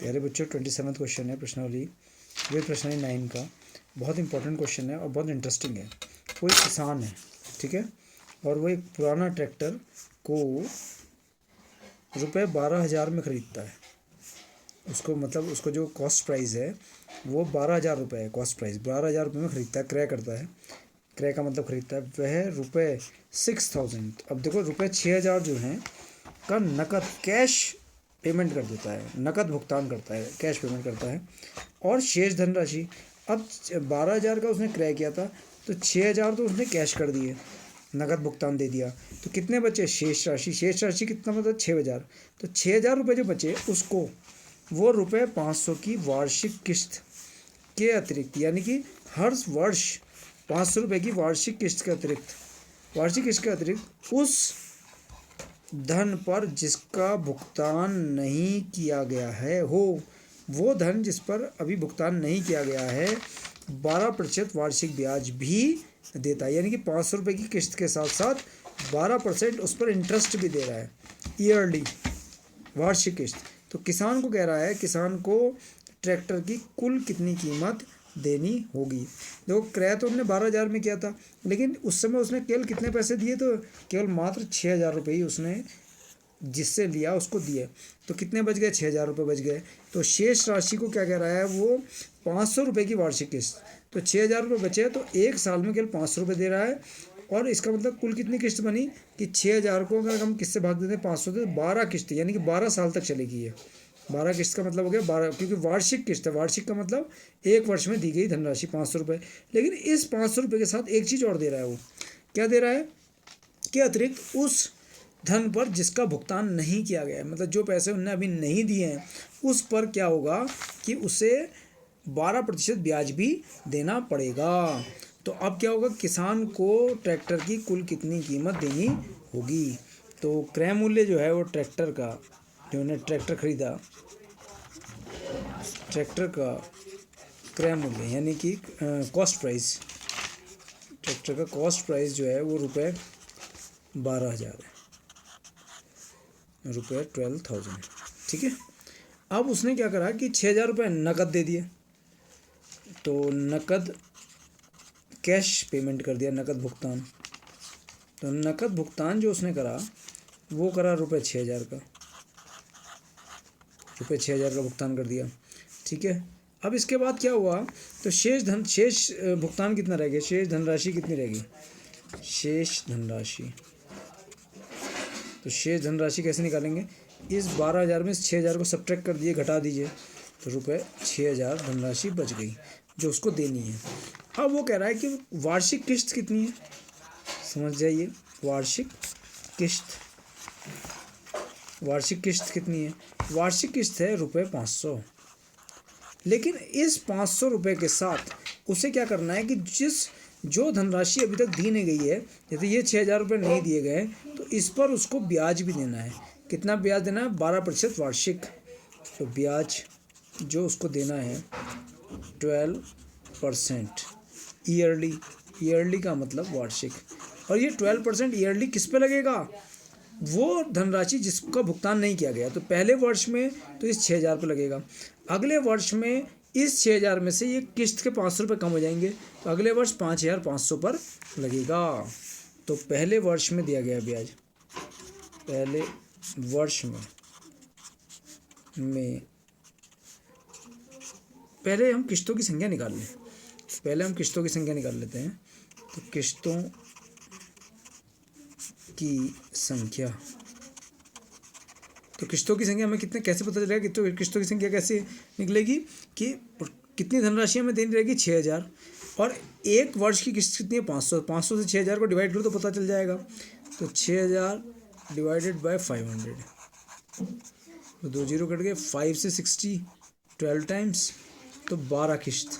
प्यारे बच्चों 27वां क्वेश्चन है प्रश्नावली, ये प्रश्नावली 9 का बहुत इंपॉर्टेंट क्वेश्चन है और बहुत इंटरेस्टिंग है। कोई किसान है, ठीक है, और वो एक पुराना ट्रैक्टर को रुपये 12,000 में ख़रीदता है। उसको मतलब उसको जो कॉस्ट प्राइस है वो 12,000 रुपये है। कॉस्ट प्राइस 12,000 रुपये में ख़रीदता है, क्रय करता है। क्रय का मतलब ख़रीदता है। वह रुपये 6,000, अब देखो रुपये 6,000 जो हैं का नकद कैश पेमेंट कर देता है, नकद भुगतान करता है, कैश पेमेंट करता है। और शेष धनराशि, अब 12,000 का उसने क्रय किया था तो 6,000 तो उसने कैश कर दिए, नकद भुगतान दे दिया, तो कितने बचे शेष राशि। शेष राशि कितना मतलब 6,000। तो 6,000 रुपये जो बचे उसको वो रुपये 500 की वार्षिक किस्त के अतिरिक्त, यानी कि हर वर्ष 500 रुपये की वार्षिक किस्त के अतिरिक्त उस धन पर जिसका भुगतान नहीं किया गया है वो धन जिस पर अभी भुगतान नहीं किया गया है 12% वार्षिक ब्याज भी देता है। यानी कि 500 रुपये की किस्त के साथ साथ 12% उस पर इंटरेस्ट भी दे रहा है, ईयरली वार्षिक किस्त। तो किसान को कह रहा है, किसान को ट्रैक्टर की कुल कितनी कीमत देनी होगी। देखो क्रय तो हमने 12,000 में किया था, लेकिन उस समय उसने केवल कितने पैसे दिए, तो केवल मात्र 6,000 रुपये ही उसने जिससे लिया उसको दिए। तो कितने बच गए, 6,000 रुपये बच गए। तो शेष राशि को क्या कह रहा है, वो 500 रुपये की वार्षिक किस्त। तो 6,000 रुपये बचे तो एक साल में केवल 500 रुपये दे रहा है। और इसका मतलब कुल कितनी किस्त बनी कि 6,000 को अगर हम किससे भाग देते हैं 500 से, 12 किस्त, यानी कि 12 साल तक चलेगी ये। 12 किस्त का मतलब हो गया 12, क्योंकि वार्षिक किस्त है। वार्षिक का मतलब एक वर्ष में दी गई धनराशि 500 रुपये। लेकिन इस 500 रुपये के साथ एक चीज़ और दे रहा है। वो क्या दे रहा है कि अतिरिक्त उस धन पर जिसका भुगतान नहीं किया गया है, मतलब जो पैसे उनने अभी नहीं दिए हैं उस पर क्या होगा कि उसे 12% ब्याज भी देना पड़ेगा। तो अब क्या होगा, किसान को ट्रैक्टर की कुल कितनी कीमत देनी होगी। तो क्रय मूल्य जो है वो ट्रैक्टर का, जो उन्होंने ट्रैक्टर खरीदा, ट्रैक्टर का क्रय मूल्य यानी कि कॉस्ट प्राइस, ट्रैक्टर का कॉस्ट प्राइस जो है वो रुपये 12,000 है, रुपये 12,000, ठीक है। अब उसने क्या करा कि 6,000 रुपये नकद दे दिए, तो नकद कैश पेमेंट कर दिया, नकद भुगतान। तो नकद भुगतान जो उसने करा वो करा रुपये 6,000 का, रुपये 6,000 का भुगतान कर दिया, ठीक है। अब इसके बाद क्या हुआ, तो शेष भुगतान कितना रह गया, शेष धनराशि कितनी रहेगी, शेष धनराशि। तो शेष धनराशि कैसे निकालेंगे, इस 12,000 में इस 6,000 को सब्ट्रैक्ट कर दिए, घटा दीजिए, तो रुपये 6,000 धनराशि बच गई जो उसको देनी है। अब वो कह रहा है कि वार्षिक किस्त कितनी है, समझ जाइए, वार्षिक किस्त, वार्षिक किस्त कितनी है, वार्षिक किस्त है रुपये 500। लेकिन इस 500 रुपये के साथ उसे क्या करना है कि जो धनराशि अभी तक दी नहीं गई है, जैसे ये 6,000 रुपये नहीं दिए गए, तो इस पर उसको ब्याज भी देना है। कितना ब्याज देना है, 12% वार्षिक। तो ब्याज जो उसको देना है 12% ईयरली, ईयरली का मतलब वार्षिक। और ये 12% ईयरली किस पे लगेगा, वो धनराशि जिसका भुगतान नहीं किया गया। तो पहले वर्ष में तो इस 6,000 पर लगेगा, अगले वर्ष में इस 6,000 में से ये किस्त के 500 रुपये कम हो जाएंगे, तो अगले वर्ष 5,500 पर लगेगा। तो पहले वर्ष में दिया गया ब्याज, पहले वर्ष में पहले हम किस्तों की संख्या निकाल लें, पहले हम किस्तों की संख्या निकाल लेते हैं। तो किस्तों की संख्या, तो किस्तों की संख्या हमें कितने कैसे पता चलेगा, किस्तों की संख्या कैसे निकलेगी कि कितनी धनराशि हमें देनी रहेगी 6,000, और एक वर्ष की किस्त कितनी है 500। 500 से 6,000 को डिवाइड करो तो पता चल जाएगा। तो 6,000 डिवाइडेड बाय 500, तो 2 जीरो कट गए, 5 से 60 12 टाइम्स, तो 12 किस्त,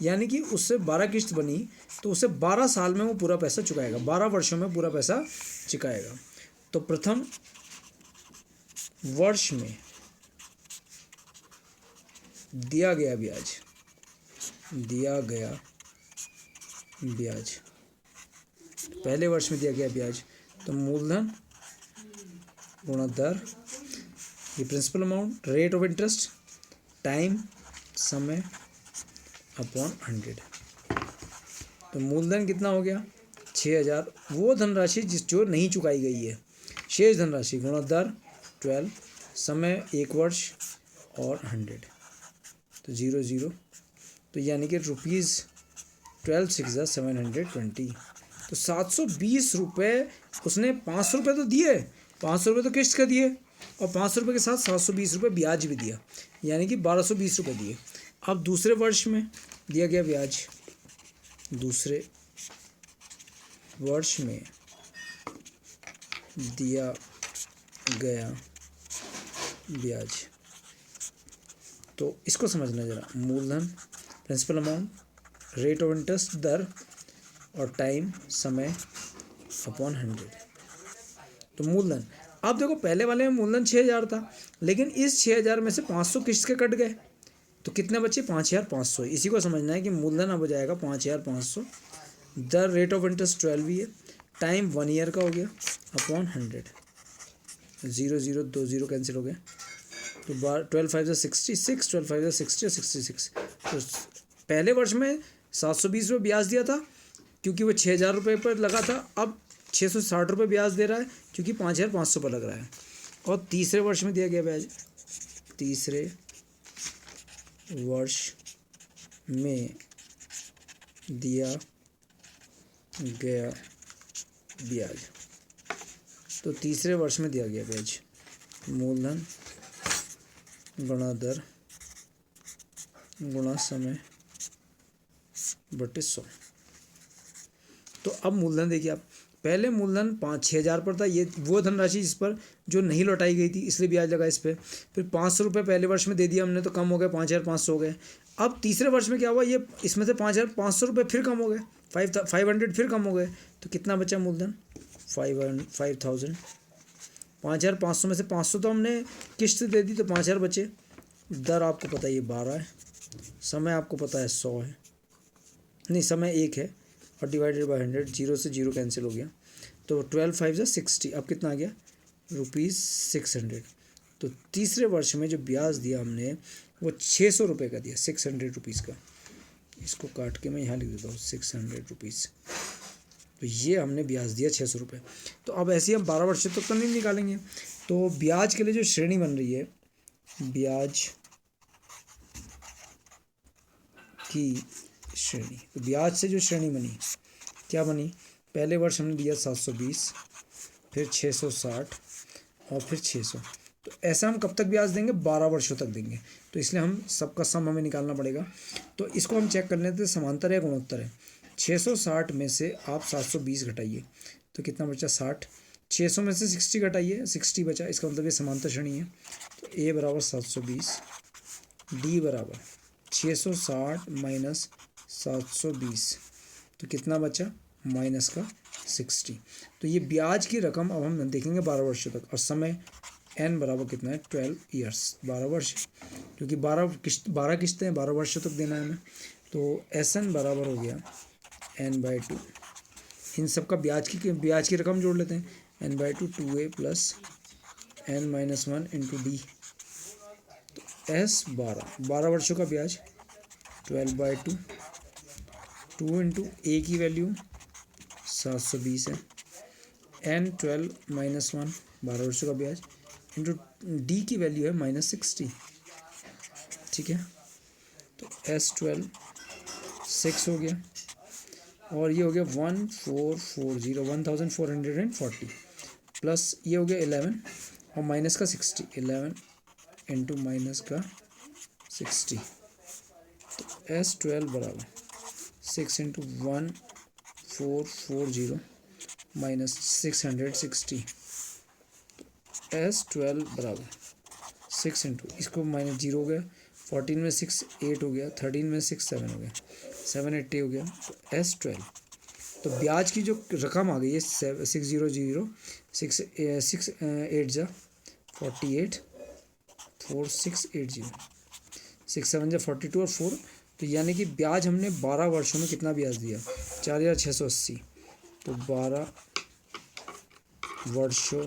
यानी कि उससे 12 किस्त बनी, तो उसे 12 साल में वो पूरा पैसा चुकाएगा, 12 वर्षों में पूरा पैसा चुकाएगा। तो प्रथम वर्ष में दिया गया ब्याज, पहले वर्ष में दिया गया ब्याज, तो मूलधन गुणा दर, ये principal amount, rate of interest time समय अपॉन 100। तो मूलधन कितना हो गया 6,000, वो धनराशि जो नहीं चुकाई गई है, शेष धनराशि गुणा दर 12, समय 1 वर्ष और 100, तो 0 0, तो यानी कि ₹12 6 720। तो 720 रुपये उसने, 500 रुपये तो दिए, 500 रुपये तो किस्त का दिए, और 500 रुपये के साथ 720 रुपये ब्याज भी दिया, यानी कि 1220 रुपये दिए। अब दूसरे वर्ष में दिया गया ब्याज, दूसरे वर्ष में दिया गया ब्याज, तो इसको समझना जरा। मूलधन, principal amount, rate of interest दर, और टाइम समय अपॉन 100। तो मूलधन, आप देखो पहले वाले में मूलधन 6,000 था, लेकिन इस 6,000 में से 500 किस्त के कट गए, तो कितने बचे 5,500। इसी को समझना है कि मूलधन अब हो जाएगा 5,500, दर रेट ऑफ इंटरेस्ट 12 ही है, टाइम 1 ईयर का हो गया अपॉन 100, 0 0 2 0 कैंसिल हो गए, तो 12 5 66, 12 5 60 और 66। तो पहले वर्ष में 720 रुपये ब्याज दिया था क्योंकि वो 6,000 रुपये पर लगा था, अब 660 रुपये ब्याज दे रहा है क्योंकि 5,500 पर लग रहा है। और तीसरे वर्ष में दिया गया ब्याज, तीसरे वर्ष में दिया गया ब्याज, तो तीसरे वर्ष में दिया गया ब्याज, मूलधन गुणा दर गुणा समय बटे 100। तो अब मूलधन देखिए आप, पहले मूलधन 6,000 पर था, ये वो धनराशि जिस पर जो नहीं लौटाई गई थी इसलिए ब्याज लगा इस पर, फिर 500 रुपये पहले वर्ष में दे दिया हमने तो कम हो गए, 5,500 हो गए। अब तीसरे वर्ष में क्या हुआ, ये इसमें से 5,500 रुपये फिर कम हो गए, 500 फिर कम हो गए, तो कितना बचा मूलधन 5,000। 5,500 में से 500 तो हमने किस्त दे दी, तो 5,000 बचे। दर आपको पता है ये 12 है, समय आपको पता है 100 है, नहीं समय 1 है, और डिवाइडेड बाय 100, 0 से 0 कैंसिल हो गया, तो 12 5 60। अब कितना आ गया ₹600। तो तीसरे वर्ष में जो ब्याज दिया हमने वो 600 रुपये का दिया, 600 रुपीज़ का। इसको काट के मैं यहाँ लिख देता हूँ 600 रुपीज़। तो ये हमने ब्याज दिया 600 रुपये। तो अब ऐसे ही हम 12 वर्ष तक तो नहीं निकालेंगे, तो ब्याज के लिए जो श्रेणी बन रही है, ब्याज की श्रेणी, तो ब्याज से जो श्रेणी बनी क्या बनी, पहले वर्ष हमने दिया 720, फिर 660 और फिर 600। तो ऐसा हम कब तक ब्याज देंगे, 12 वर्षों तक देंगे, तो इसलिए हम सबका सम हमें निकालना पड़ेगा। तो इसको हम चेक कर लेते हैं, समांतर है गुणोत्तर है। 660 में से आप 720 घटाइए तो कितना बचा 60, 600 में से 60 घटाइए 60 बचा, इसका मतलब ये समांतर श्रेणी है। तो ए बराबर 720, डी बराबर 660 माइनस 720, तो कितना बचा माइनस का 60। तो ये ब्याज की रकम अब हम देखेंगे 12 वर्षों तक, और समय n बराबर कितना है 12 ईयर्स, 12 वर्ष, क्योंकि 12 किस्तें हैं, 12 वर्षों तक देना है हमें। तो SN बराबर हो गया n/2, इन सब का ब्याज की रकम जोड़ लेते हैं, n/2 2a plus n-1 into D. तो S 12 वर्षों का ब्याज 12/2, 2 इंटू ए की वैल्यू 720 है, n 12 - 1 12 वर्षों का ब्याज इंटू डी की वैल्यू है -60, ठीक है। तो S12 6 हो गया, और ये हो गया 1440 प्लस ये हो गया 11 और माइनस का 60, 11 इंटू माइनस का 60। तो S12 बराबर 6 इंटू 1440 माइनस 660। S12 बराबर 6 इंटू, इसको माइनस 0 हो गया, 14 में 6 8 हो गया, 13 में 6 7 हो गया, 7 80 हो गया। तो S12, तो ब्याज की जो रकम आ गई है 600 6 8 जा 48 4680, 6 7 जा 42 और 4, तो यानी कि ब्याज हमने 12 वर्षों में कितना ब्याज दिया 4680। तो 12 वर्षों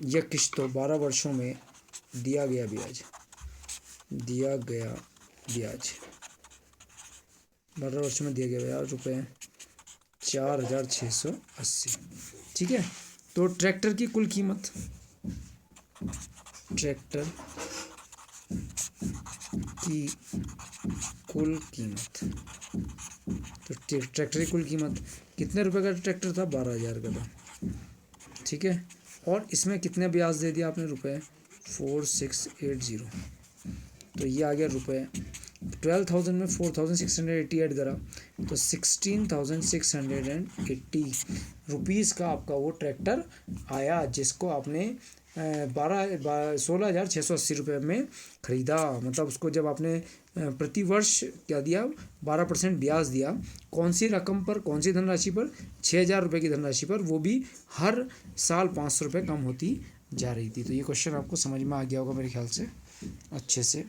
या किस्तों 12 वर्षों में दिया गया ब्याज दिया गया ब्याज, 12 वर्ष में दिया गया ब्याज रुपये 4,680। ठीक है, तो ट्रैक्टर की कुल कीमत, ट्रैक्टर की कुल कीमत, तो ट्रैक्टर की कुल कीमत कितने रुपए का ट्रैक्टर था? 12,000 का था। ठीक है, और इसमें कितने ब्याज दे दिया आपने? रुपये 4680। तो ये आ गया रुपये 12,000 में 4,680 ऐड करा तो 16,680 रुपीज़ का आपका वो ट्रैक्टर आया, जिसको आपने 16,680 रुपये में ख़रीदा। मतलब उसको जब आपने प्रति वर्ष क्या दिया? 12% ब्याज दिया। कौन सी रकम पर, कौन सी धनराशि पर? 6,000 रुपये की धनराशि पर, वो भी हर साल 500 रुपये कम होती जा रही थी। तो ये क्वेश्चन आपको समझ में आ गया होगा मेरे ख्याल से अच्छे से।